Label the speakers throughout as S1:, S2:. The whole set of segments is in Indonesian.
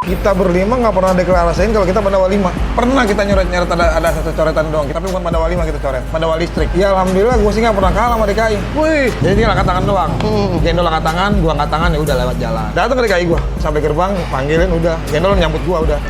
S1: Kita berlima nggak pernah deklarasiin kalau kita Pandawa 5. Pernah kita nyoret-nyoret ada satu coretan doang, tapi bukan Pandawa 5 kita coret, Pandawa listrik. Ya alhamdulillah gue sih nggak pernah kalah sama DKI. Wih, jadi tinggal angkat tangan doang. Gendol angkat tangan, gua angkat tangan, ya udah lewat jalan. Datang ke DKI gua, sampai gerbang, panggilin udah. Gendol nyambut gua udah.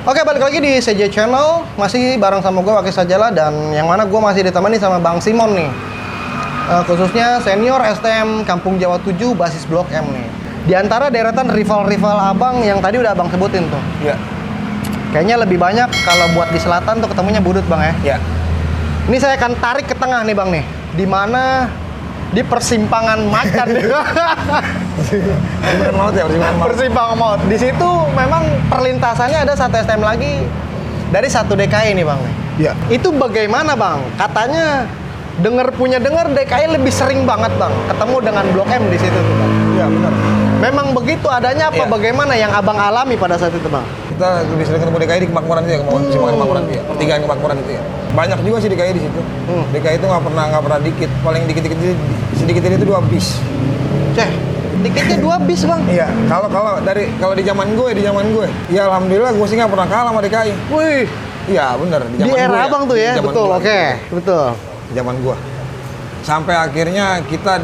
S2: Oke, balik lagi di CJ Channel, masih bareng sama gue Wakil Sajala, dan yang mana gue masih ditemani sama Bang Simon nih, khususnya senior STM Kampung Jawa 7 basis Blok M nih. Di antara deretan rival-rival abang yang tadi udah abang sebutin tuh.
S1: Iya.
S2: Kayaknya lebih banyak kalau buat di selatan tuh ketemunya Budut bang ya.
S1: Iya.
S2: Ini saya akan tarik ke tengah nih bang nih, di mana di persimpangan macan.
S1: Persimpangan maut ya, persimpangan maut.
S2: Persimpangan maut. Di situ memang perlintasannya ada satu STM lagi dari satu DKI nih bang.
S1: Iya.
S2: Itu bagaimana bang? Katanya dengar DKI lebih sering banget bang ketemu dengan Blok M di situ tuh bang.
S1: Iya benar.
S2: Memang begitu adanya apa
S1: Iya.
S2: Bagaimana yang abang alami pada saat itu bang?
S1: Kita lebih sering ketemu DKI di Kemakmuran itu ya, persimpangan Kemakmuran itu ya, pertigaan Kemakmuran itu ya. Banyak juga sih DKI di situ. DKI itu nggak pernah dikit, paling sedikit itu 2 bis.
S2: Ceh, dikitnya 2 bis bang.
S1: Iya, kalau di zaman gue, ya alhamdulillah gue sih nggak pernah kalah sama DKI.
S2: Wih,
S1: Iya bener,
S2: di era abang tuh ya,
S1: Di zaman
S2: betul,
S1: gue,
S2: oke, betul.
S1: Di zaman gue. Sampai akhirnya kita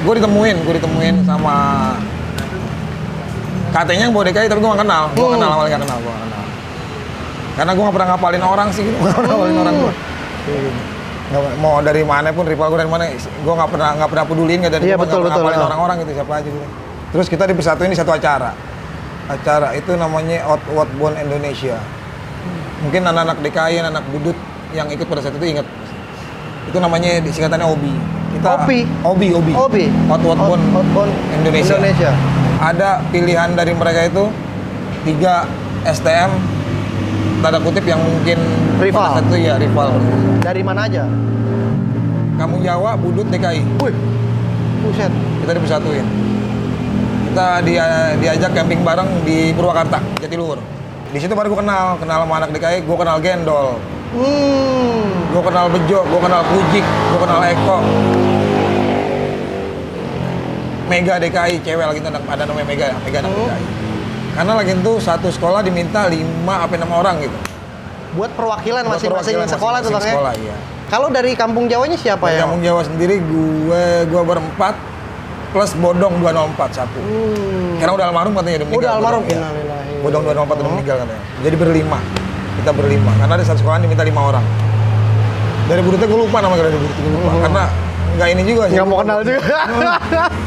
S1: gue ditemuin sama katanya yang bawa DKI, tapi gue gak kenal. Gue awalnya gak kenal. Karena gue gak pernah ngapalin orang sih gitu. Gak pernah ngapalin orang gue. Mau dari mana pun, rival gue dari mana, gue gak pernah peduliin, gak dari
S2: Iya,
S1: gue
S2: betul,
S1: gak pernah ngapalin
S2: betul.
S1: orang-orang gitu, siapa aja gitu. Terus kita dipersatuin di satu acara. Acara itu namanya Outbound Indonesia. Mungkin anak-anak DKI, anak Budut yang ikut pada saat itu ingat. Itu namanya singkatannya OBI. OBI. Outbound Indonesia. Ada pilihan dari mereka itu 3 STM tanda kutip yang mungkin
S2: Rival.
S1: pada saat itu ya rival.
S2: Dari mana aja?
S1: Kampung Jawa, Budut, DKI.
S2: Wih, buset.
S1: Kita dipersatuin. Kita diajak camping bareng di Purwakarta, Jatiluhur. Di situ baru gue kenal sama anak DKI, gue kenal Gendol. Gue kenal Bejo, gue kenal Pujik, gue kenal Eko. Mega DKI, cewek lagi ada namanya Mega anak DKI. Karena lagi itu satu sekolah diminta 5 sampai 6 orang gitu.
S2: Buat perwakilan masing-masing sekolah tuh bang ya?
S1: Sekolah, iya.
S2: Kalau dari Kampung Jawanya siapa ya?
S1: Kampung Jawa sendiri gue berempat plus Bodong 204 satu. Karena udah almarhum katanya udah meninggal.
S2: Udah almarhum.
S1: Bodong, ya. Bodong 204 udah meninggal katanya. Jadi berlima. Kita berlima. Karena ada satu sekolah diminta 5 orang. Dari Budutnya gue lupa nama dari Budutnya gue lupa. Karena nggak ini juga sih.
S2: Nggak mau kenal juga.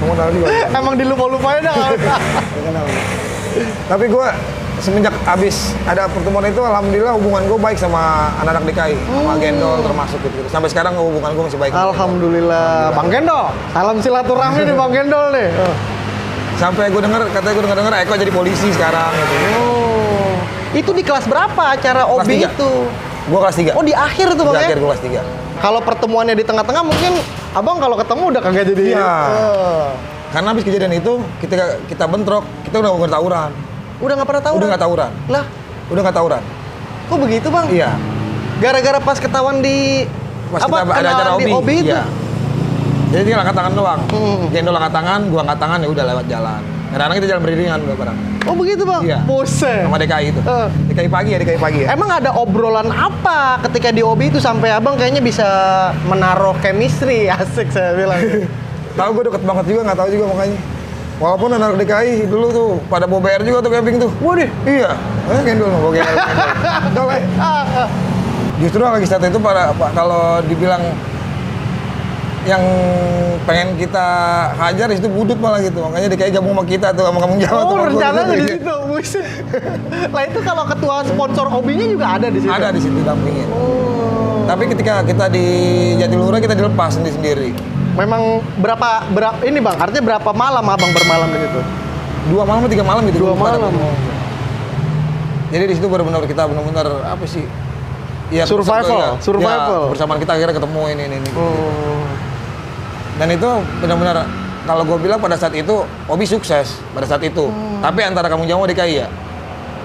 S1: Mau kenal juga.
S2: Emang dilupa-lupain dah.
S1: Nggak kenal. Tapi gue semenjak abis ada pertemuan itu, alhamdulillah hubungan gue baik sama anak-anak DKI, sama Gendol termasuk gitu. Sampai sekarang hubungan gue masih baik.
S2: Alhamdulillah. Bang Gendol, salam silaturahmi nih Bang Gendol nih.
S1: Sampai gue dengar Eko jadi polisi sekarang gitu.
S2: Oh, itu di kelas berapa acara OB
S1: Kelas 3.
S2: itu?
S1: Gue kelas 3.
S2: Oh di akhir tuh
S1: Di
S2: Bang ya?
S1: akhir gue kelas 3.
S2: Kalau pertemuannya di tengah-tengah mungkin abang kalau ketemu udah kagak jadi.
S1: Iya. Karena habis kejadian itu kita bentrok, kita udah nggak tawuran.
S2: Udah nggak pernah tawuran?
S1: Udah nggak tawuran.
S2: Lah,
S1: Udah nggak tawuran.
S2: kok begitu Bang?
S1: Iya.
S2: Gara-gara pas ketahuan di
S1: Pas kita ada acara
S2: di OB itu?
S1: Iya. Jadi tinggal angkat tangan doang. Gendol angkat tangan, gua angkat tangan, ya udah lewat jalan. Kadang-kadang kita jalan beriringan bareng.
S2: Oh begitu Bang?
S1: Iya.
S2: Buset.
S1: Sama DKI itu. DKI pagi ya.
S2: Emang ada obrolan apa ketika di OB itu sampai abang kayaknya bisa menaruh chemistry? Asik saya bilang.
S1: Tahu gue deket banget juga, nggak tahu juga makanya. Walaupun anak DKI dulu tuh pada bawa BR juga tuh camping tuh.
S2: Waduh.
S1: Iya. Gendol bawa BR. Gendol. Justru lagi saat itu kalau dibilang yang pengen kita hajar itu Budut malah gitu. Makanya DKI gabung sama kita tuh, sama Kampung Jawa.
S2: Oh,
S1: tuh,
S2: rencananya di
S1: gitu.
S2: situ. Buset. Lah itu kalau ketua sponsor OB-nya juga ada di situ.
S1: Ada di situ dampingin.
S2: Oh.
S1: Tapi ketika kita di Jatiluhur kita dilepas sendiri.
S2: Memang berapa ini Bang? Artinya berapa malam abang bermalam di situ?
S1: 2 malam atau 3 malam gitu.
S2: 2 malam.
S1: Jadi di situ benar-benar kita apa sih? Ya,
S2: Survival.
S1: Ya, bersamaan kita akhirnya ketemu ini.
S2: Oh.
S1: Dan itu benar-benar kalau gue bilang pada saat itu Obi sukses pada saat itu. Tapi antara Kampung Jawa DKI ya.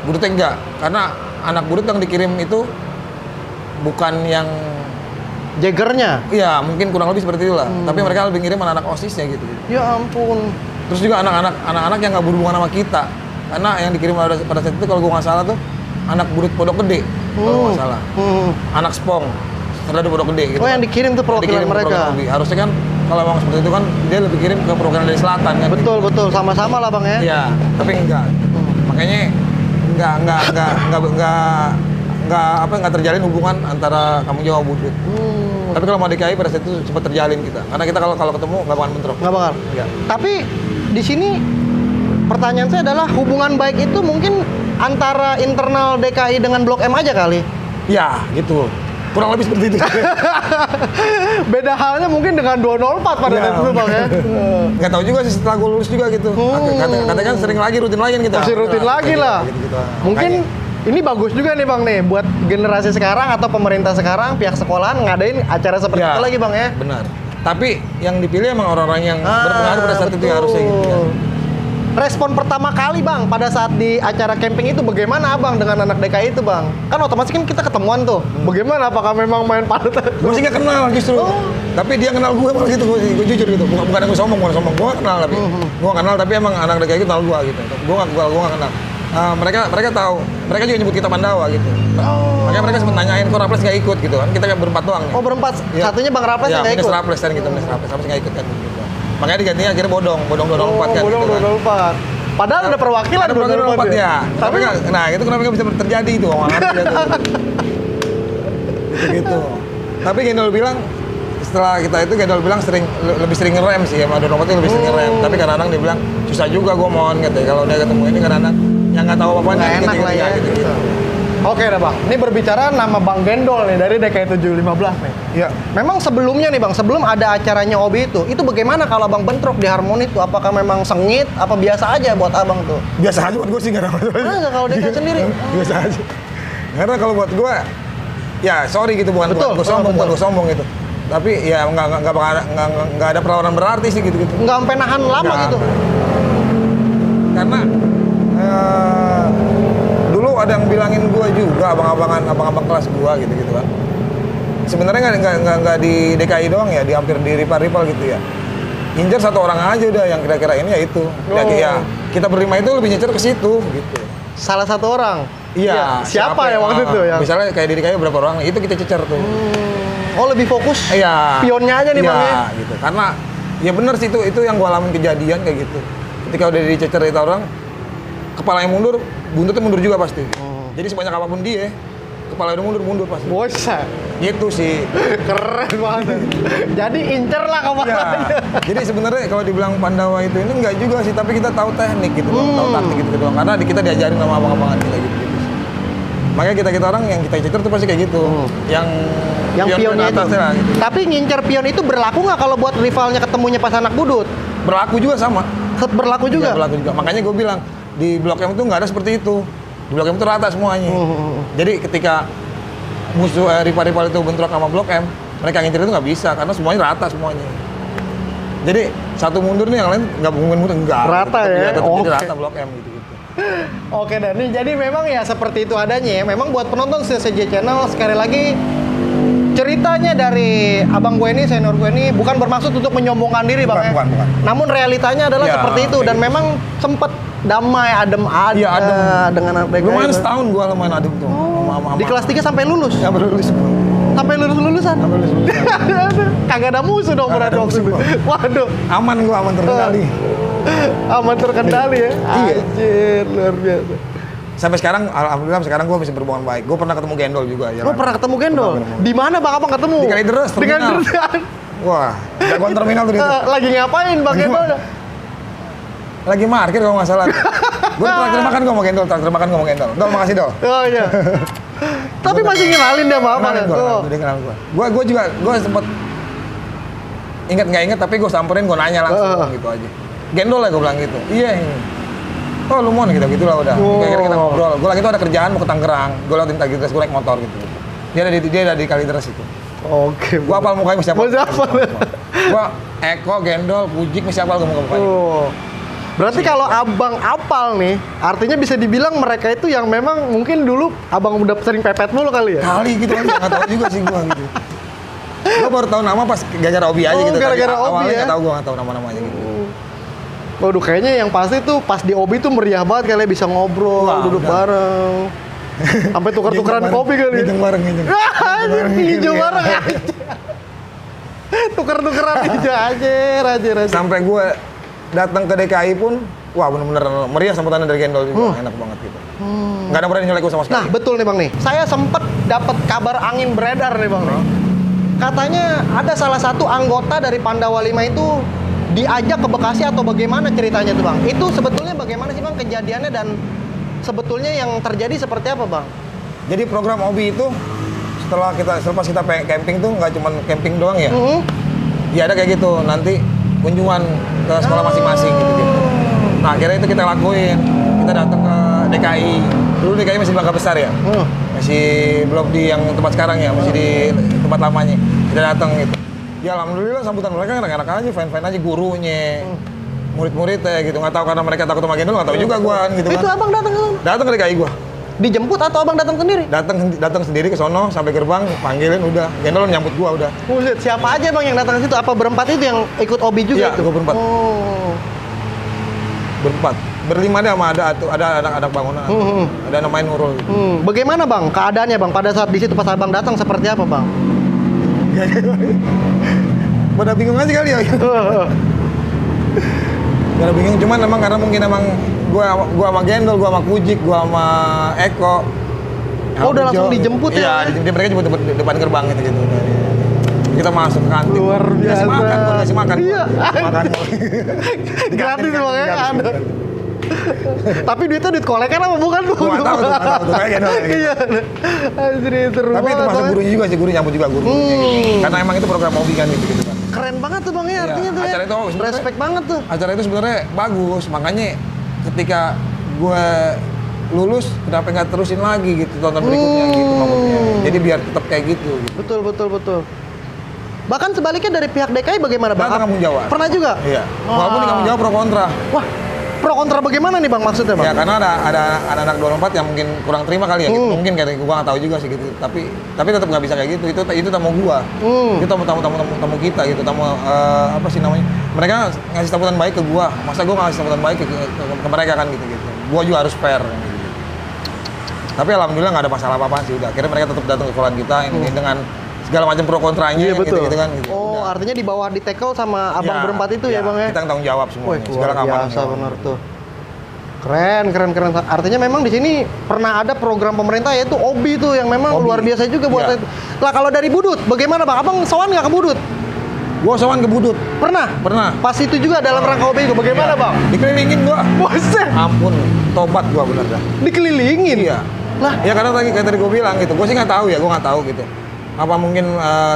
S1: Budutnya enggak, karena anak budut yang dikirim itu bukan yang
S2: Jaggernya.
S1: iya mungkin kurang lebih seperti itulah. Tapi mereka lebih ngirim anak-anak OSISnya gitu.
S2: Ya ampun.
S1: Terus juga anak-anak yang nggak berhubungan sama kita. Karena yang dikirim pada saat itu kalau gue nggak salah tuh anak budut Pondok Gede kalau nggak salah. Anak Spong, Serdadu Pondok Gede gitu.
S2: Oh, yang dikirim tuh perwakilan mereka.
S1: Harusnya kan kalau memang seperti itu kan dia lebih kirim ke perwakilan dari selatan kan.
S2: Betul, betul. Sama-sama lah Bang ya.
S1: Iya, tapi enggak. Makanya enggak terjalin hubungan antara Kampung Jawa Budut. Tapi kalau mau DKI pada saat itu sempat terjalin kita. Karena kita kalau ketemu nggak bakal bentrok.
S2: Nggak bakal.
S1: Enggak.
S2: Tapi di sini pertanyaan saya adalah hubungan baik itu mungkin antara internal DKI dengan Blok M aja kali.
S1: Ya, gitu. Kurang lebih seperti itu.
S2: Beda halnya mungkin dengan 204 pada saat itu Bang ya.
S1: Nggak tahu juga sih setelah gue lulus juga gitu. Katanya kan sering lagi rutin lagi kita.
S2: Masih rutin lagi lah.
S1: Gitu.
S2: Mungkin ini bagus juga nih Bang nih buat generasi sekarang atau pemerintah sekarang, pihak sekolahan ngadain acara seperti itu lagi Bang ya.
S1: Benar. Tapi yang dipilih emang orang-orang yang berpengaruh pada saat itu yang harusnya gitu ya.
S2: Respon pertama kali Bang pada saat di acara camping itu bagaimana Abang dengan anak DKI itu Bang? Kan otomatis kan kita ketemuan tuh. Bagaimana, apakah memang main padat?
S1: Gue sih nggak kenal justru. Tapi dia kenal gue malah gitu, gue jujur gitu. Bukan gue sombong, gue nggak kenal tapi. Gue nggak kenal tapi emang anak DKI itu kenal gue gitu. Gue nggak kenal. Mereka tahu, mereka juga nyebut kita Pandawa gitu. Makanya mereka sempat nanyain kok Raples nggak ikut gitu kan, kita kan berempat doang nih.
S2: Oh berempat, satunya Bang Raples yang nggak ikut?
S1: Iya, Raples kan gitu, Raples nggak ikut kan gitu. Makanya digantinya akhirnya Bodong 204 kan.
S2: Bodong 204. Padahal ada perwakilan
S1: ada perwakilan 204 ya.
S2: Tapi
S1: nah itu kenapa nggak bisa terjadi itu, orang ngerti gitu. Tapi Gendol bilang, setelah kita itu Gendol bilang lebih sering ngerem sih, sama 204 itu lebih sering ngerem. Tapi kadang-kadang dia bilang, susah juga gue mohon gitu ya, kalau dia ketemu ini kadang-kadang yang nggak tahu apa-apa
S2: nggak enak lah ya gitu. Oke dah Bang, ini berbicara nama Bang Gendol nih dari DKI 715 nih.
S1: Iya.
S2: Memang sebelumnya nih Bang, sebelum ada acaranya Obi itu bagaimana kalau Abang bentrok di Harmoni itu? Apakah memang sengit, apa biasa aja buat Abang tuh?
S1: Biasa aja buat gue sih, nggak ada masalah.
S2: Masa kalau DKI sendiri?
S1: Biasa aja. Karena kalau buat gue, ya sorry gitu, bukan gue sombong gitu. Tapi ya nggak ada perlawanan berarti sih gitu.
S2: Nggak sampai nahan lama gitu?
S1: Karena dulu ada yang bilangin gue juga abang-abang kelas gue gitu kan. Sebenarnya nggak di DKI doang ya, di hampir di rival gitu ya. Incer satu orang aja udah yang kira-kira ini ya itu. Ya kita berlima itu lebih nyecer ke situ gitu.
S2: Salah satu orang.
S1: Iya.
S2: Siapa ya waktu itu ya?
S1: Misalnya kayak di DKI berapa orang, itu kita cecer tuh.
S2: Oh lebih fokus.
S1: Iya.
S2: Pionnya aja nih Bang ya.
S1: Gitu. Karena ya bener sih itu yang gue alamin kejadian kayak gitu. Ketika udah dicecer itu orang, kepala yang mundur, buntutnya mundur juga pasti. Jadi sebanyak apapun dia, kepala udah mundur pasti.
S2: Bosa.
S1: Gitu sih.
S2: Keren banget. Jadi incer lah kepalanya.
S1: Ya. Jadi sebenarnya kalau dibilang Pandawa itu ini enggak juga sih, tapi kita tahu teknik gitu, tahu taktik gitu doang. Karena kita diajarin sama abang-abangan kita gitu. Makanya kita orang yang kita cecer tuh pasti kayak gitu. Yang
S2: pionnya itu.
S1: Lah, gitu.
S2: Tapi ngincer pion itu berlaku nggak kalau buat rivalnya ketemunya pas anak budut?
S1: Berlaku juga sama.
S2: Berlaku juga?
S1: Ya, berlaku juga. Makanya gue bilang, di Blok M itu nggak ada seperti itu. Di Blok M itu rata semuanya. Jadi ketika musuh rival-rival itu bentrok sama Blok M, mereka ngincer itu nggak bisa karena semuanya rata semuanya. Jadi satu mundur nih, yang lain nggak mundur enggak.
S2: Rata
S1: gitu.
S2: ya?
S1: Tetap jadi rata Blok M gitu.
S2: Oke dan nih jadi memang ya seperti itu adanya ya. Memang buat penonton CCJ Channel sekali lagi ceritanya dari abang gue ini, senior gue ini bukan bermaksud untuk menyombongkan diri Bang ya.
S1: Bukan.
S2: Namun realitanya adalah
S1: Ya,
S2: seperti itu dan memang sempet damai, adem
S1: Iya, adem.
S2: dengan anak DKI.
S1: Lumayan setahun gua lumayan adem tuh.
S2: Di kelas 3 sampai lulus?
S1: Ya berlulus semua.
S2: Sampai lulusan?
S1: Sampai lulus.
S2: Kagak ada musuh dong berarti waktu itu. Waduh.
S1: Aman terkendali.
S2: Aman terkendali ya?
S1: Iya.
S2: Anjir, luar biasa.
S1: Sampai sekarang, alhamdulillah sekarang gua masih berhubungan baik. Gua pernah ketemu Gendol juga.
S2: Lo pernah ketemu Gendol? Di mana Bang Abang ketemu?
S1: Di Kalideres, terminal. Wah, jagoan terminal tuh dia.
S2: Lagi ngapain Bang Gendol?
S1: Lagi markir kalau nggak salah. Gue terakhir makan gue mau Gendol, Dol, makasih Dol.
S2: Oh iya. Tapi masih ngenalin dia sama Abang ya?
S1: Dia kenal gue. Gue sempet inget tapi gue samperin, gue nanya langsung gitu aja. Gendol ya gue bilang gitu. Iya. Oh lu mau gitu lah udah. Akhirnya kita ngobrol. Gue lagi tuh ada kerjaan mau ke Tangerang. Gue lewatin Kalideres, gue naik motor gitu. Dia ada di Kalideres itu.
S2: Oke.
S1: Gua hafal mukanya mesti hafal.
S2: Masih hafal.
S1: Gua Eko, Gendol, Pujik mesti hafal gua muka-mukanya.
S2: Oh. Berarti kalau abang apal nih, artinya bisa dibilang mereka itu yang memang mungkin dulu abang udah sering pepet mulu kali ya?
S1: Kali gitu aja, nggak tahu juga sih gua gitu. Gua baru tahu nama pas gara-gara Obi aja gitu.
S2: Gara-gara Obi
S1: awalnya
S2: ya?
S1: nggak tahu, gua nggak tahu nama-namanya gitu.
S2: Waduh, kayaknya yang pasti tuh pas di Obi tuh meriah banget kali ya, bisa ngobrol,
S1: Wah,
S2: duduk
S1: udah.
S2: bareng. Sampai tuker-tukeran kopi kali.
S1: Ngejeng bareng, ngejeng.
S2: Hijau bareng aja. Tuker-tukeran hijau aja.
S1: Sampai gue datang ke DKI pun, wah bener-bener meriah sambutannya dari Gendol juga, enak banget gitu. Nggak ada berani nyolek gue sama sekali.
S2: Nah, betul nih Bang nih. Saya sempet dapat kabar angin beredar nih Bang nih. Katanya ada salah satu anggota dari Pandawa 5 itu diajak ke Bekasi atau bagaimana ceritanya tuh Bang? Itu sebetulnya bagaimana sih Bang kejadiannya dan sebetulnya yang terjadi seperti apa Bang?
S1: Jadi program Obi itu setelah pas kita camping tuh nggak cuma camping doang ya. Ya ada kayak gitu, nanti kunjungan ke sekolah masing-masing gitu. Nah akhirnya itu kita lakuin, kita datang ke DKI. Dulu DKI masih Bangka Besar ya, masih belum di yang tempat sekarang ya, masih di tempat lamanya. Kita datang gitu. Ya alhamdulillah sambutan mereka enak-enak aja, fine-fine aja gurunya, murid-muridnya gitu. Nggak tahu karena mereka takut sama Gendol, nggak tahu juga gua gitu kan.
S2: Itu abang datang ke sana?
S1: Datang ke DKI gua.
S2: Dijemput atau abang datang sendiri?
S1: Datang sendiri ke sono sampai gerbang, panggilin udah. Gendol nyambut gua udah.
S2: Buset, siapa aja Bang yang datang ke situ? Apa berempat itu yang ikut Obi juga?
S1: Iya, gua berempat.
S2: Oh.
S1: Berempat. Berlima deh sama ada anak-anak bangunan. Ada namanya Nurul.
S2: Bagaimana Bang keadaannya Bang pada saat di situ pas abang datang seperti apa Bang?
S1: Pada bingung aja kali ya. Pada bingung, cuman emang karena mungkin emang gua sama Gendol, gua sama Kujik, gua sama Eko.
S2: Oh, udah langsung dijemput ya?
S1: Iya, mereka jemput depan gerbang gitu. Kita masuk ke kantin.
S2: Luar biasa.
S1: Kasih makan.
S2: Iya.
S1: Makan.
S2: Gratis Bang ya, ada. Tapi duitnya duit kolekan apa bukan tuh?
S1: Gua nggak tahu tuh kayak Gendol.
S2: Iya. Anjir, seru
S1: Tapi itu
S2: banget,
S1: masuk
S2: Bang.
S1: gurunya juga sih, guru nyambut juga guru. Karena emang itu program Obi kan gitu kan.
S2: Keren banget tuh Bang ya,
S1: Iya,
S2: artinya tuh ya.
S1: acara itu sebenarnya-
S2: Respect banget tuh.
S1: Acara itu sebenarnya bagus, makanya ketika gue lulus kenapa nggak terusin lagi gitu tahun berikutnya gitu maksudnya. Jadi biar tetap kayak gitu.
S2: Betul. Bahkan sebaliknya dari pihak DKI bagaimana Bang?
S1: Datang Kampung Jawa.
S2: Pernah juga?
S1: Iya. Walaupun di Kampung Jawa pro kontra.
S2: Wah, pro kontra bagaimana nih Bang maksudnya Bang?
S1: Ya karena ada anak 24 yang mungkin kurang terima kali ya gitu. Mungkin kayak gua nggak tahu juga sih gitu. Tapi tetap nggak bisa kayak gitu. Itu tamu gua. Itu tamu kita gitu. Apa sih namanya? Mereka ngasih sambutan baik ke gua. Masa gua nggak ngasih sambutan baik ke mereka kan gitu. Gua juga harus fair. Tapi alhamdulillah nggak ada masalah apa-apa sih udah. Akhirnya mereka tetap datang ke sekolah kita ini dengan segala macam pro kontranya
S2: Iya, betul.
S1: gitu kan. Gitu.
S2: Oh,
S1: Udah.
S2: artinya di bawah di tackle sama abang
S1: Ya,
S2: berempat itu ya Bang ya?
S1: Kita yang tanggung jawab
S2: Wih,
S1: semuanya. Segala
S2: luar
S1: keamanan.
S2: biasa bener tuh. Keren. Artinya memang di sini pernah ada program pemerintah yaitu Obi tuh yang memang
S1: Obi.
S2: luar biasa juga buat
S1: Iya.
S2: itu. Lah kalau dari Budut, bagaimana Bang? Abang sowan nggak ke Budut?
S1: Gua sowan ke Budut.
S2: Pernah?
S1: Pernah.
S2: Pas itu juga dalam rangka Obi itu bagaimana
S1: Iya.
S2: Bang?
S1: Dikelilingin gua.
S2: Buset,
S1: Ampun, tobat gua bener dah.
S2: dikelilingin.
S1: Iya.
S2: Lah,
S1: Ya karena kayak tadi gue bilang gitu, gue sih nggak tahu ya, gue nggak tahu gitu. Apa mungkin,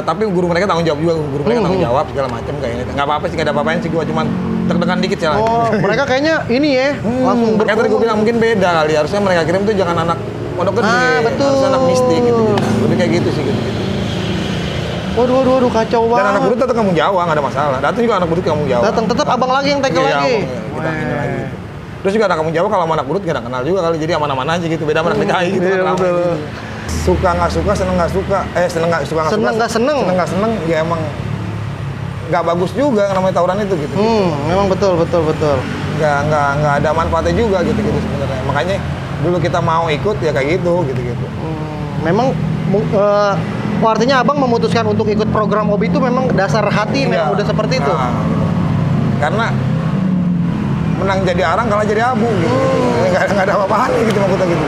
S1: tapi guru mereka tanggung jawab juga, guru mereka tanggung jawab segala macam kayaknya. Nggak apa-apa sih, nggak ada apa-apain sih, gue cuma tertekan dikit sih lah.
S2: oh, mereka kayaknya ini ya, langsung
S1: Kayak tadi gue bilang mungkin beda kali, harusnya mereka kirim tuh jangan anak pondok gede,
S2: betul.
S1: harusnya anak mistik gitu. Lebih kayak gitu sih gitu.
S2: Waduh, kacau banget.
S1: Dan anak budut datang kampung Jawa, nggak ada masalah. Datang juga anak budut ke kampung Jawa.
S2: Datang tetap abang lagi yang tackle
S1: Iya,
S2: lagi.
S1: kita ini lagi. Terus juga anak kampung Jawa kalau sama anak budut nggak kenal juga kali, jadi aman-aman aja gitu. Beda sama anak DKI gitu.
S2: Iya,
S1: kan, ramai
S2: betul.
S1: gitu. Suka nggak suka, seneng nggak suka, seneng nggak suka nggak suka,
S2: Seneng nggak seneng.
S1: seneng nggak seneng, ya emang nggak bagus juga namanya tawuran itu gitu.
S2: Memang betul.
S1: Nggak ada manfaatnya juga gitu sebenarnya. Makanya dulu kita mau ikut ya kayak gitu.
S2: Memang artinya abang memutuskan untuk ikut program Obi itu memang dasar hati memang
S1: Iya.
S2: udah seperti itu.
S1: Nah, karena menang jadi arang kalah jadi abu gitu. Nggak ada apa-apaan gitu maksudnya gitu.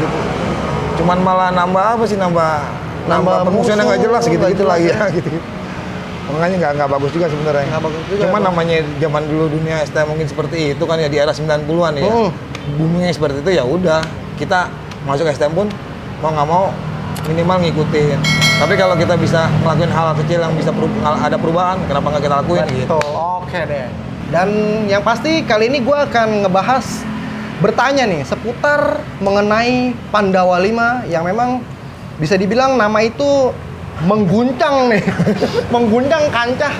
S1: Cuman malah nambah apa sih nambah permusuhan yang nggak jelas gitu lagi ya gitu. Makanya nggak bagus juga sebenarnya.
S2: Nggak bagus juga,
S1: Cuman
S2: Bang.
S1: namanya zaman dulu dunia STM mungkin seperti itu kan ya di era 90-an ya. Boomingnya seperti itu ya udah kita masuk STM pun mau nggak mau minimal ngikutin. Tapi kalau kita bisa ngelakuin hal kecil yang bisa ada perubahan, kenapa nggak kita lakuin gitu?
S2: Oke deh. Dan yang pasti kali ini gue akan ngebahas bertanya nih seputar mengenai Pandawa 5 yang memang bisa dibilang nama itu mengguncang nih. Mengguncang kancah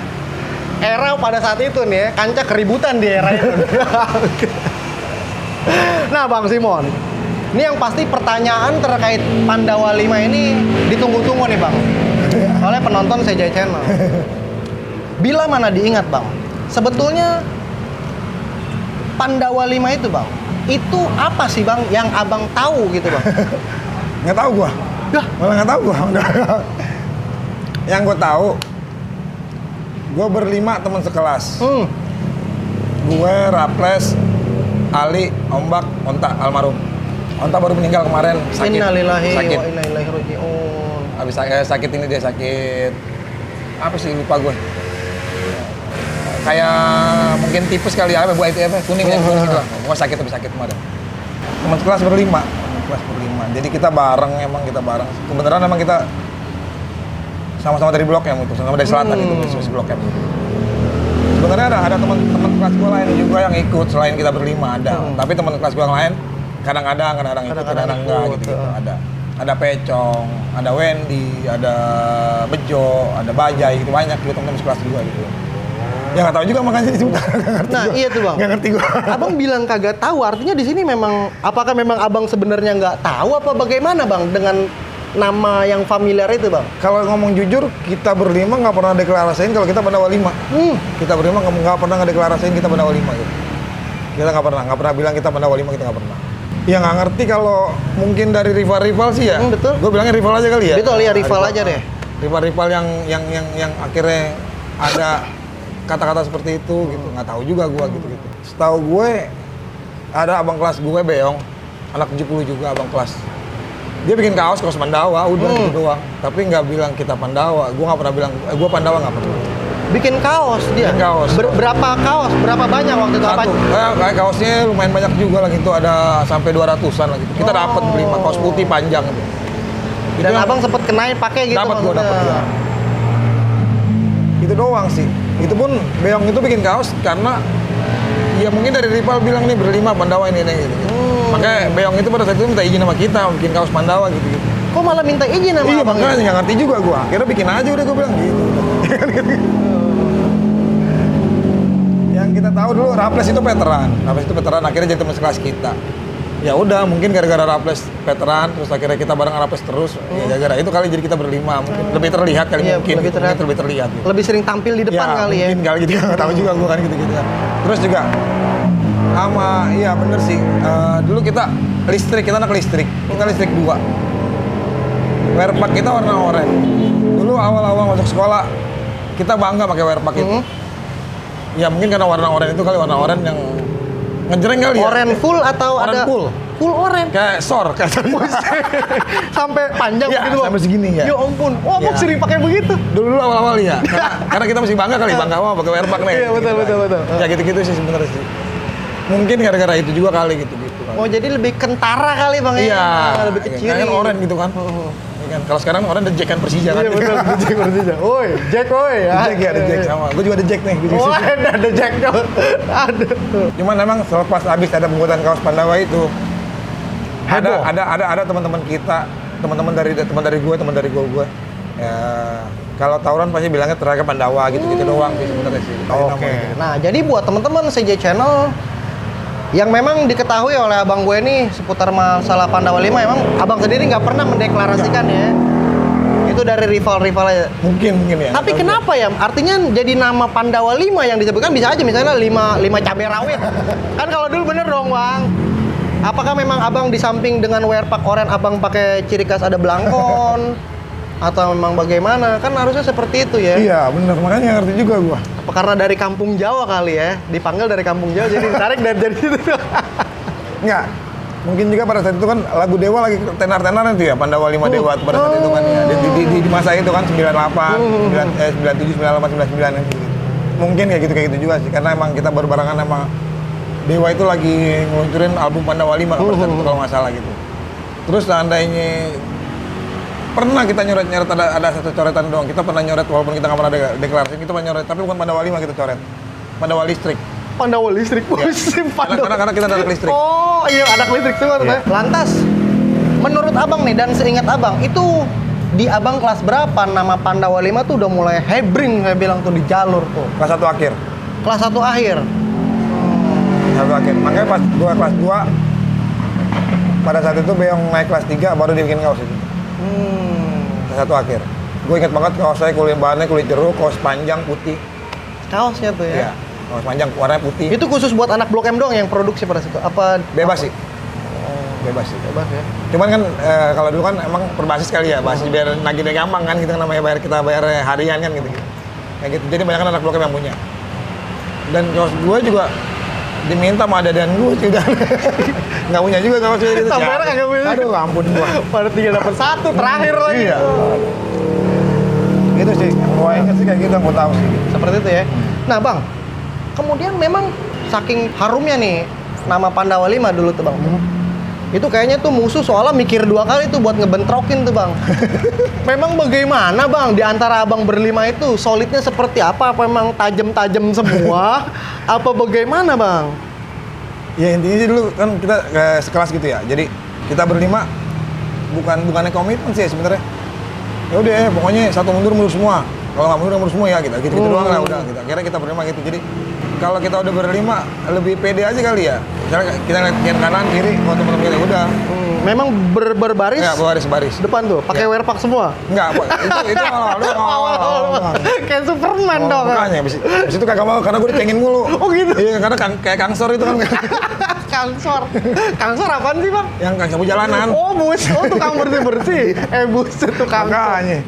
S2: era pada saat itu nih ya, kancah keributan di era itu. Nah, Bang Simon, ini yang pasti pertanyaan terkait Pandawa 5 ini ditunggu-tunggu nih, Bang. Oleh penonton CJ Channel. Bila mana diingat, Bang, sebetulnya Pandawa 5 itu, Bang, itu apa sih, Bang, yang Abang tahu gitu, Bang?
S1: Nggak tahu gua.
S2: Dah.
S1: Malah nggak tahu gua. Yang gua tahu, gua berlima teman sekelas. Gue, Raples, Ali, Ombak, Onta, almarhum. Onta baru meninggal kemarin, sakit.
S2: Innalillahi
S1: Sakit.
S2: wa inna ilaihi raji'un.
S1: Habis sakit ini dia sakit. Apa sih lupa gue. Kayak mungkin tipes kali ya, buah itu apa? Kuning ya, kuning gitu lah. Pokoknya sakit tapi sakit kemarin. Teman sekelas berlima. Jadi kita bareng, emang kita bareng. Kebenaran emang kita sama-sama dari Blok M itu, sama dari selatan itu, dari Blok M itu. Sebenarnya ada teman-teman kelas gue lain juga yang ikut selain kita berlima ada. Tapi teman kelas gue yang lain kadang-kadang ikut, kadang-kadang enggak gitu. Ada Pecong, ada Wendy, ada Bejo, ada Bajai gitu, banyak gitu teman-teman sekelas juga gitu. Ya nggak tahu juga makanya disebut.
S2: Nah, iya tuh, Bang.
S1: Nggak ngerti gua.
S2: Abang bilang kagak tahu, artinya di sini memang apakah memang Abang sebenarnya nggak tahu apa bagaimana, Bang, dengan nama yang familiar itu, Bang?
S1: Kalau ngomong jujur, kita berlima nggak pernah deklarasiin kalau kita Pandawa 5. Kita berlima nggak pernah ngedeklarasiin kita Pandawa 5 gitu. Kita nggak pernah bilang kita Pandawa 5, kita nggak pernah. Ya nggak ngerti kalau mungkin dari rival-rival sih ya.
S2: Betul.
S1: Gue bilangnya rival aja kali ya.
S2: Betul ya, rival aja deh.
S1: Rival-rival yang akhirnya ada kata-kata seperti itu gitu. Nggak tahu juga gue gitu. Setahu gue ada abang kelas gue Beong, anak 70 juga abang kelas. Dia bikin kaos Pandawa, udah gitu doang. Tapi nggak bilang kita Pandawa. Gue nggak pernah bilang, gue Pandawa nggak pernah.
S2: Bikin kaos dia?
S1: Bikin kaos.
S2: Berapa kaos? Berapa banyak waktu itu?
S1: Satu. Kayak kaosnya lumayan banyak juga lah gitu. Ada sampai 200-an lah gitu. Kita dapat beli kaos putih panjang gitu.
S2: Dan abang sempet kenain pakai gitu?
S1: Dapat gue dapet ya. Itu doang sih. Itu pun Beong itu bikin kaos karena ya mungkin dari rival bilang nih berlima Pandawa ini gitu. Makanya Beong itu pada saat itu minta izin sama kita bikin kaos Pandawa gitu.
S2: Kok malah minta izin sama
S1: iya,
S2: abang?
S1: Iya, makanya nggak ngerti juga gua. Akhirnya bikin aja udah gua bilang gitu. Yang kita tahu dulu Raples itu veteran. Akhirnya jadi teman sekelas kita. Ya udah, mungkin gara-gara Raples veteran terus akhirnya kita bareng Raples terus. Ya gara-gara itu kali jadi kita berlima. Mungkin lebih terlihat kali
S2: Iya,
S1: mungkin. Lebih terlihat. Gitu.
S2: Lebih sering tampil di depan kali ya.
S1: Mungkin kali gitu, nggak tahu juga gua kan gitu-gitu. Terus juga sama, iya bener sih. Dulu kita anak listrik. Kita listrik 2. Wearpack kita warna oranye. Dulu awal-awal masuk sekolah kita bangga pakai wearpack itu. Ya mungkin karena warna oranye itu kali, warna oranye yang ngejreng kali ya.
S2: Oranye full atau
S1: oranye
S2: ada?
S1: Full.
S2: Full oranye.
S1: Kayak sor, kayak
S2: sampai panjang
S1: ya,
S2: gitu.
S1: Sampai segini ya.
S2: Ya ampun. Oh, abang sering pakai begitu.
S1: Dulu awal-awal ya. Karena kita masih bangga kali, bangga pakai wearpack nih.
S2: Iya, betul.
S1: Ya gitu-gitu sih sebenarnya sih. Mungkin gara-gara itu juga kali gitu.
S2: Oh, jadi lebih kentara kali, Bang,
S1: iya,
S2: ya? Lebih kecil.
S1: Kan oranye gitu kan. Kan. Kalau sekarang orang ada Jack kan Persija kan.
S2: Iya betul, Jack Persija. Woi, Jack woi.
S1: Jack ya, ada Jack sama. Gue juga ada Jack nih.
S2: Oh, ada Jack dong. Ada.
S1: Cuman memang selepas habis ada pembuatan kaos Pandawa itu, ada teman-teman kita, teman dari gue. Ya, kalau tawuran pasti bilangnya teraga Pandawa gitu-gitu doang sih sebenarnya sih.
S2: Oke. Nah, jadi buat teman-teman CJ Channel yang memang diketahui oleh abang gue nih seputar masalah Pandawa 5, emang abang sendiri nggak pernah mendeklarasikan ya. Itu dari rival-rival aja.
S1: Mungkin ya.
S2: Tapi kenapa ya? Artinya jadi nama Pandawa 5 yang disebutkan bisa aja misalnya 5 cabai rawit. Kan kalau dulu bener dong, Bang. Apakah memang abang di samping dengan wearpack oranye abang pakai ciri khas ada belangkon? Atau memang bagaimana? Kan harusnya seperti itu ya.
S1: Iya, bener. Makanya ngerti juga gua.
S2: Apa karena dari kampung Jawa kali ya? Dipanggil dari kampung Jawa jadi ditarik dari situ.
S1: Enggak. Mungkin juga pada saat itu kan lagu Dewa lagi tenar-tenaran tuh ya, Pandawa 5 Dewa pada saat itu kan ya. Di masa itu kan 98, 97, 98, 99 gitu. Mungkin kayak gitu juga sih karena emang kita baru barengan sama Dewa itu lagi ngeluncurin album Pandawa 5 pada saat itu kalau nggak salah gitu. Terus seandainya pernah kita nyoret ada satu coretan doang. Kita pernah nyoret walaupun kita nggak pernah deklarasi, kita pernah nyoret tapi bukan Pandawa 5 kita coret. Pandawa listrik.
S2: Pandawa listrik.
S1: Ya. Karena kita anak listrik.
S2: Oh, iya anak listrik semua.
S1: Iya.
S2: Lantas menurut abang nih dan seingat abang itu di abang kelas berapa nama Pandawa 5 tuh udah mulai hebring saya bilang tuh di jalur tuh.
S1: Kelas 1 akhir.
S2: Kelas 1 akhir.
S1: Kelas 1 akhir. Makanya pas gua kelas 2 pada saat itu Beong naik kelas 3 baru dibikin kaos itu. Kelas 1 akhir. Gue ingat banget kaos saya bahannya kulit jeruk, kaos panjang putih.
S2: Kaosnya tuh ya.
S1: Iya. Kaos panjang warnanya putih.
S2: Itu khusus buat anak Blok M doang yang produksi pada situ. Apa
S1: Bebas sih. Bebas sih.
S2: bebas ya?
S1: Cuman kan kalau dulu kan emang berbasis kali ya, basis biar nagihnya gampang kan, kita kan namanya kita bayar harian kan gitu. Kayak gitu. Jadi banyak anak Blok M yang punya. Dan kaos gue juga diminta sama dan gue juga nggak punya juga kaos itu.
S2: Sampai sekarang nggak punya.
S1: Aduh, ampun gua.
S2: Pada 3 dapat 1 terakhir lagi.
S1: Iya. Gitu sih. Gua ingat sih kayak gitu, gua tahu sih.
S2: Seperti itu ya. Nah, Bang. Kemudian memang saking harumnya nih nama Pandawa 5 dulu tuh, Bang. Itu kayaknya tuh musuh soalnya mikir 2 kali tuh buat ngebentrokin tuh, Bang. Memang bagaimana, Bang, di antara abang berlima itu solidnya seperti apa? Apa memang tajam-tajam semua? Apa bagaimana, Bang?
S1: Ya intinya sih dulu kan kita sekelas gitu ya. Jadi kita berlima bukannya komitmen sih sebenarnya. Ya udah, pokoknya satu mundur semua. Kalau nggak mundur semua ya gitu doang lah udah. Gitu. Akhirnya kita berlima gitu. Jadi kalau kita udah berlima lebih pede aja kali ya. Misalnya kita lihat kanan kiri, mau teman-teman kita udah.
S2: Memang berbaris.
S1: Ya, baris.
S2: Depan tuh, pakai wearpack semua.
S1: Enggak, itu awal.
S2: Kayak Superman dong.
S1: Makanya, abis itu kagak mau karena gue dicengin mulu.
S2: Oh gitu?
S1: Iya, karena kayak kangsor itu kan.
S2: Kangsor. Kangsor apaan sih, Bang?
S1: Yang sapu jalanan.
S2: Oh, tukang bersih-bersih. Buset tukang.
S1: Makanya.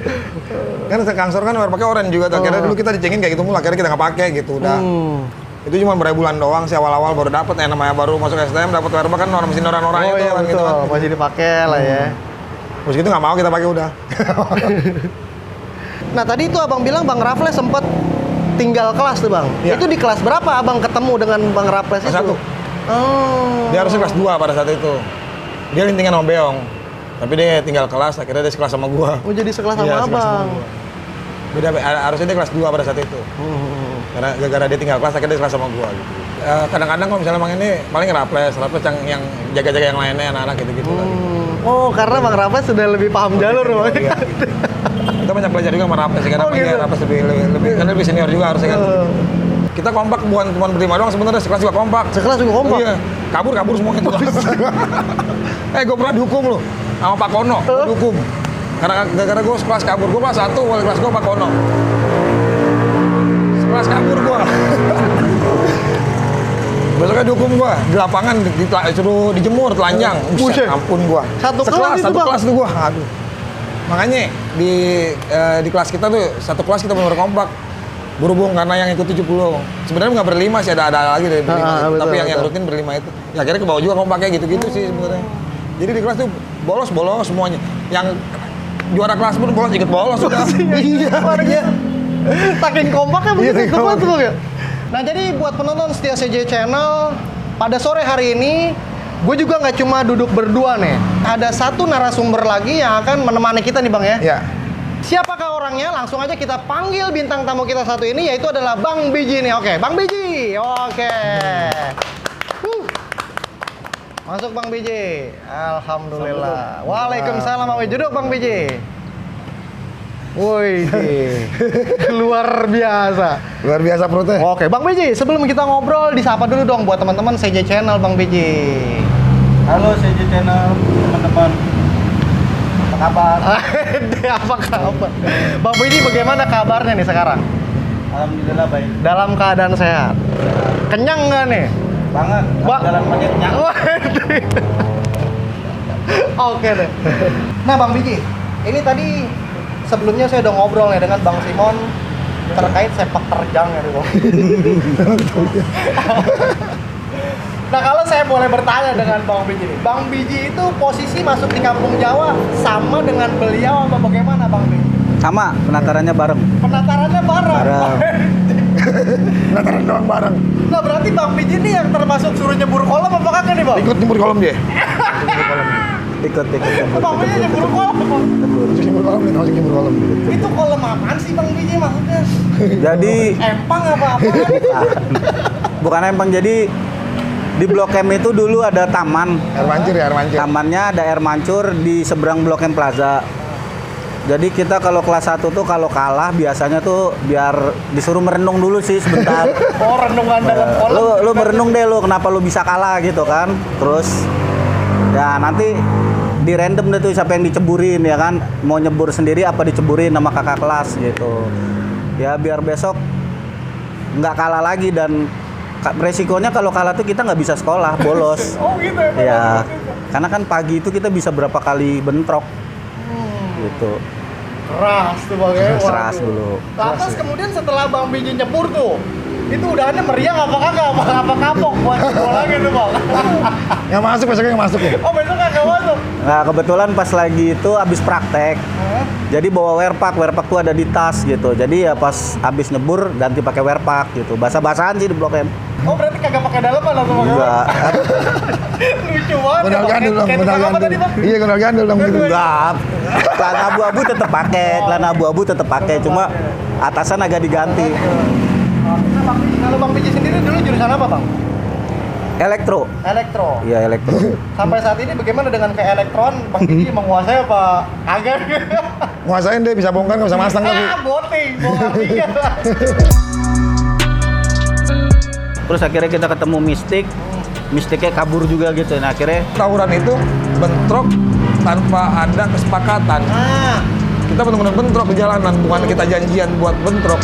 S1: Kan kangsor kan pakai oranye juga tuh. Akhirnya dulu kita dicengin kayak gitu mulu, akhirnya kita nggak pakai gitu udah. Itu cuma berapa bulan doang sih awal-awal baru dapet ya, namanya baru masuk STM dapat wearback kan mesin orang-orang itu
S2: iya,
S1: kan gitu kan.
S2: Masih dipakai lah ya.
S1: Terus gitu nggak mau kita pakai udah.
S2: Nah, tadi itu Abang bilang Bang Raffles sempat tinggal kelas tuh, Bang.
S1: Iya.
S2: Itu di kelas berapa Abang ketemu dengan Bang Raffles
S1: Kelas
S2: itu?
S1: 1.
S2: Oh.
S1: Dia harusnya kelas 2 pada saat itu. Dia lintingan sama Beong. Tapi dia tinggal kelas, akhirnya dia sekelas sama gua.
S2: Oh, jadi sekelas sama
S1: Iya, sekelas
S2: Abang.
S1: gua. Beda, harusnya dia kelas 2 pada saat itu. Karena gara-gara dia tinggal kelas, akhirnya dia kelas sama gua gitu. Kadang-kadang kalau misalnya Bang ini paling Raffles yang jaga-jaga yang lainnya, anak-anak gitu-gitu lah. Gitu.
S2: Oh, karena Bang Raffles sudah lebih paham jalur, Bang.
S1: Iya. Kita banyak belajar juga sama Raffles, karena
S2: gitu.
S1: Raffles lebih senior juga harusnya kan. Kita kompak bukan cuma berlima doang sebenarnya, sekelas juga kompak.
S2: Sekelas juga kompak?
S1: Iya. Kabur semua itu. Gue pernah dihukum loh sama Pak Kono, dihukum. Karena gara-gara gue sekelas kabur, gue kelas 1, wali kelas gue Pak Kono. Sekelas kabur gue. Besoknya dihukum gue, di lapangan, suruh dijemur, telanjang. Buset, ampun gue.
S2: Satu kelas
S1: tuh gue, aduh. Makanya di kelas kita tuh, satu kelas kita benar kompak. Berhubung karena yang ikut 70. Sebenarnya nggak berlima sih, ada lagi dari berlima. Tapi yang rutin berlima itu. Ya akhirnya ke bawah juga kompaknya gitu-gitu sih sebenarnya. Jadi di kelas tuh bolos semuanya. Yang juara kelas pun bolos, ikut bolos sudah. Iya.
S2: Saking kompaknya begitu
S1: Iya,
S2: kelas tuh ya. Nah, jadi buat penonton setia CJ Channel, pada sore hari ini gue juga nggak cuma duduk berdua nih. Ada satu narasumber lagi yang akan menemani kita nih, Bang ya.
S1: Iya.
S2: Siapakah orangnya? Langsung aja kita panggil bintang tamu kita satu ini, yaitu adalah Bang Biji nih. Oke, Bang Biji. Oke. Masuk Bang Biji. Alhamdulillah. Waalaikumsalam Bang Biji. Duduk Bang Biji. Woi, luar biasa.
S1: Luar biasa perutnya.
S2: Oke, Bang Biji, sebelum kita ngobrol, disapa dulu dong buat teman-teman CJ Channel, Bang Biji.
S3: Halo CJ Channel, teman-teman. Apa kabar?
S2: Apa kabar? Bang Biji, bagaimana kabarnya nih sekarang?
S3: Alhamdulillah baik.
S2: Dalam keadaan sehat. Kenyang nggak nih?
S3: Banget. Jalan pajaknya.
S2: Oke deh. Nah, Bang Biji, ini tadi sebelumnya saya udah ngobrol nih dengan Bang Simon terkait sepak terjang ya, Bang. Nah, kalau saya boleh bertanya dengan Bang Biji nih. Bang Biji itu posisi masuk di Kampung Jawa sama dengan beliau apa bagaimana, Bang Biji?
S3: Sama, penatarannya bareng.
S2: Penatarannya bareng.
S1: Penataran doang bareng.
S2: Nah, berarti Bang Biji ini yang termasuk suruh nyebur kolam apa kagak nih, Bang?
S1: Ikut nyebur kolam dia.
S3: Ikut.
S2: Bang Biji nyebur kolam, Bang.
S1: Nyebur kolam nih, harus nyebur kolam.
S2: Itu kolam apaan sih, Bang Biji maksudnya?
S3: Jadi
S2: Empang apa-apa?
S3: bukan empang, jadi di Blok M itu dulu ada taman.
S1: Air mancur ya, air mancur.
S3: Tamannya ada air mancur di seberang Blok M Plaza. Jadi kita kalau kelas 1 tuh kalau kalah biasanya tuh biar disuruh merenung dulu sih sebentar.
S2: Oh, renungan dalam kolam.
S3: Lu merenung deh lu kenapa lu bisa kalah gitu kan. Terus ya nanti di random deh tuh siapa yang diceburin ya kan. Mau nyebur sendiri apa diceburin sama kakak kelas gitu. Ya biar besok nggak kalah lagi dan resikonya kalau kalah tuh kita nggak bisa sekolah, bolos.
S2: Oh gitu ya.
S3: Ya, karena kan pagi itu kita bisa berapa kali bentrok. Gitu.
S2: Keras tuh Bang ya.
S3: Keras
S2: Waduh.
S3: dulu.
S2: Lantas kemudian setelah Bang Biji nyebur tuh, itu udahannya meriang apa kagak? Apa kapok buat sekolah gitu Bang?
S1: Yang masuk besoknya yang masuk ya.
S2: Oh besok kagak masuk?
S3: Nah, kebetulan pas lagi itu habis praktek. Jadi bawa wearpack tuh ada di tas gitu. Jadi ya pas habis nyebur ganti pakai wearpack gitu. Basah-basahan sih di Blok M.
S2: Oh berarti kagak pakai dalaman langsung Bang?
S3: Enggak.
S2: Lucu banget.
S1: Gondal gandul dong,
S2: Kayak
S1: gondal
S2: tukang apa
S1: gandul.
S2: tadi, Bang?
S1: Iya, gondal gandul dong gitu.
S3: Enggak. Celana abu-abu tetap pakai, celana abu-abu tetap pakai, cuma atasan agak diganti.
S2: Nah, kalau Bang Biji sendiri dulu jurusan apa Bang?
S3: Elektro.
S2: Elektro.
S3: Iya, elektro.
S2: Sampai saat ini bagaimana dengan keelektron? Bang Biji menguasai apa? Agak.
S1: Nguasain deh, bisa bongkar, nggak bisa masang tapi.
S2: Boting, bongkar.
S3: Terus akhirnya kita ketemu Mistiknya kabur juga gitu. Nah, akhirnya
S1: Tawuran itu bentrok tanpa ada kesepakatan.
S2: Nah,
S1: Kita benar-benar bentrok di jalanan, bukan kita janjian buat bentrok.